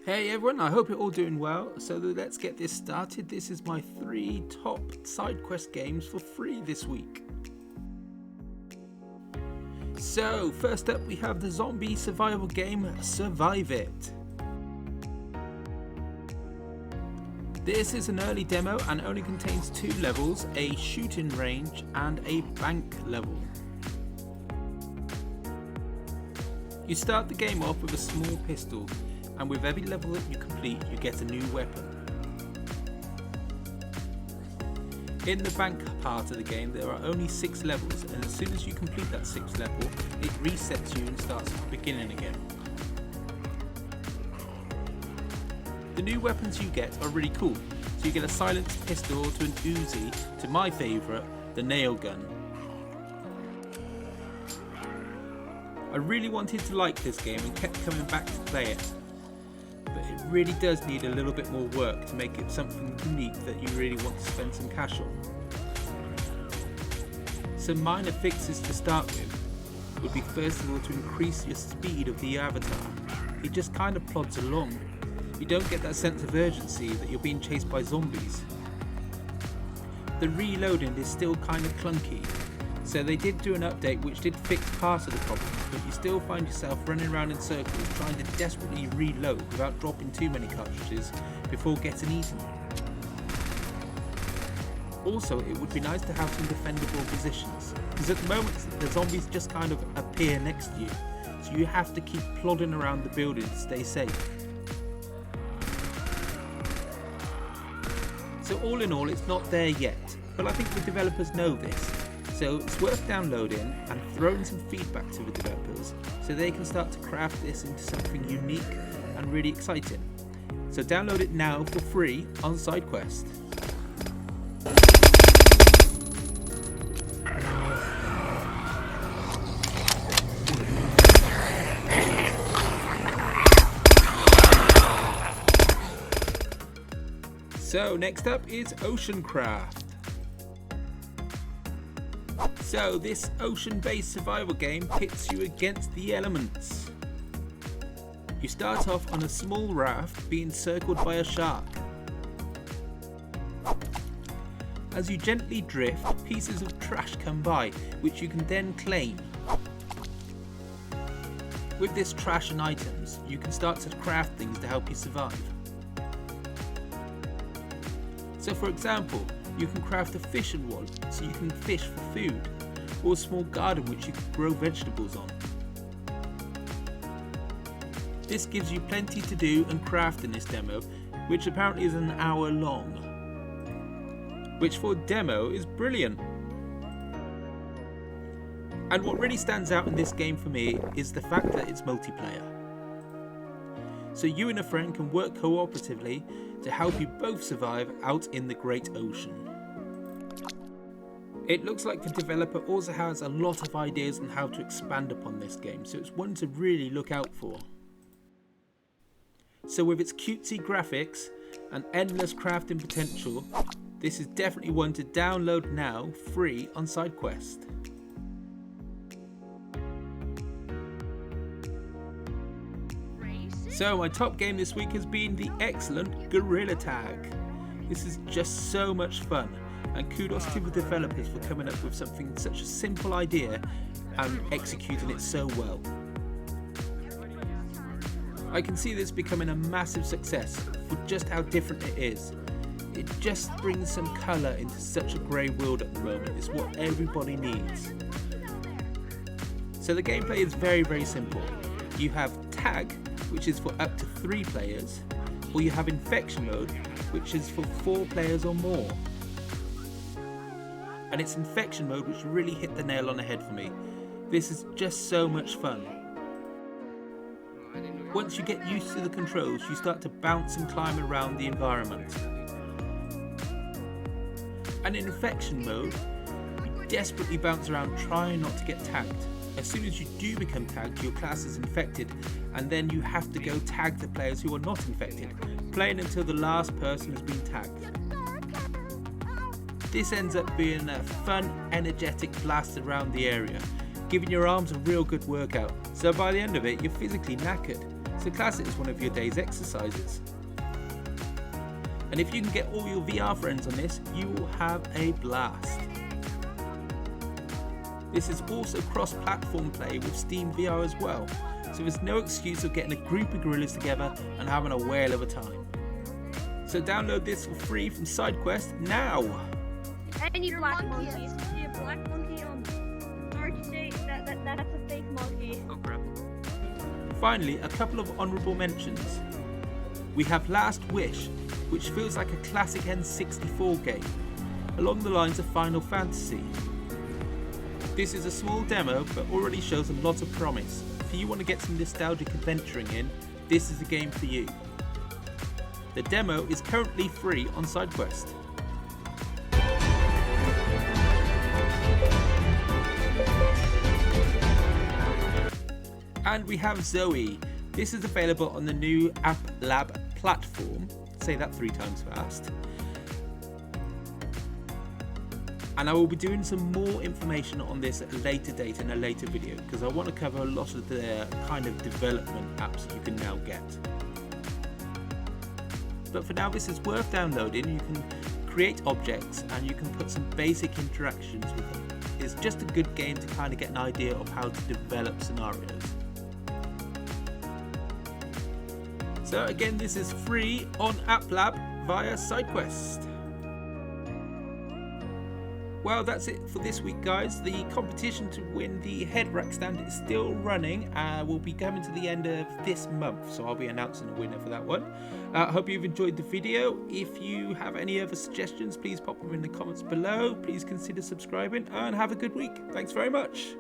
Hey everyone, I hope you're all doing well. So let's get this started. This is my 3 top Sidequest games for free this week. So first up we have the zombie survival game Survive It. This is an early demo and only contains 2 levels, a shooting range and a bank level. You start the game off with a small pistol, and with every level that you complete you get a new weapon. In the bank part of the game there are only 6 levels, and as soon as you complete that 6th level it resets you and starts at the beginning again. The new weapons you get are really cool. So you get a silenced pistol to an Uzi to my favourite, the nail gun. I really wanted to like this game and kept coming back to play it, but it really does need a little bit more work to make it something unique that you really want to spend some cash on. Some minor fixes to start with would be first of all to increase your speed of the avatar. It just kind of plods along. You don't get that sense of urgency that you're being chased by zombies. The reloading is still kind of clunky, so they did do an update which did fix part of the problem, but you still find yourself running around in circles trying to desperately reload without dropping too many cartridges before getting eaten. Also, it would be nice to have some defendable positions, because at the moment the zombies just kind of appear next to you, so you have to keep plodding around the building to stay safe. So all in all, it's not there yet, but I think the developers know this, so it's worth downloading and throwing some feedback to the developers so they can start to craft this into something unique and really exciting. So download it now for free on Sidequest. So next up is Oceancraft. So this ocean-based survival game pits you against the elements. You start off on a small raft being circled by a shark. As you gently drift, pieces of trash come by, which you can then claim. With this trash and items, you can start to craft things to help you survive. So for example, you can craft a fishing rod so you can fish for food, or a small garden which you can grow vegetables on. This gives you plenty to do and craft in this demo, which apparently is an hour long, which for a demo is brilliant. And what really stands out in this game for me is the fact that it's multiplayer. So you and a friend can work cooperatively to help you both survive out in the great ocean. It looks like the developer also has a lot of ideas on how to expand upon this game, so it's one to really look out for. So with its cutesy graphics and endless crafting potential, this is definitely one to download now free on Sidequest. So my top game this week has been the excellent Gorilla Tag. This is just so much fun, and kudos to the developers for coming up with something such a simple idea and executing it so well. I can see this becoming a massive success for just how different it is. It just brings some colour into such a grey world at the moment. It's what everybody needs. So the gameplay is very simple. You have Tag, which is for up to 3 players, or you have Infection mode, which is for 4 players or more. And it's Infection mode which really hit the nail on the head for me. This is just so much fun. Once you get used to the controls, you start to bounce and climb around the environment. And in Infection mode, you desperately bounce around trying not to get tagged. As soon as you do become tagged, your class is infected, and then you have to go tag the players who are not infected, playing until the last person has been tagged. This ends up being a fun, energetic blast around the area, giving your arms a real good workout, so by the end of it you're physically knackered. So so class it as one of your day's exercises. And if you can get all your VR friends on this, you will have a blast. This is also cross-platform play with Steam VR as well, so there's no excuse of getting a group of gorillas together and having a whale of a time. So download this for free from Sidequest now! I need black monkeys. See a black monkey on. Sorry to say that's a fake monkey. Oh crap. Finally, a couple of honourable mentions. We have Last Wish, which feels like a classic N64 game, along the lines of Final Fantasy. This is a small demo, but already shows a lot of promise. If you want to get some nostalgic adventuring in, this is the game for you. The demo is currently free on Sidequest. And we have Zoe. This is available on the new App Lab platform. Say that 3 times fast. And I will be doing some more information on this at a later date in a later video, because I want to cover a lot of the kind of development apps you can now get. But for now, this is worth downloading. You can create objects and you can put some basic interactions with them. It's just a good game to kind of get an idea of how to develop scenarios. So again, this is free on App Lab via Sidequest. Well, that's it for this week, guys. The competition to win the head rack stand is still running. We'll be coming to the end of this month, so I'll be announcing a winner for that one. I hope you've enjoyed the video. If you have any other suggestions, please pop them in the comments below. Please consider subscribing and have a good week. Thanks very much.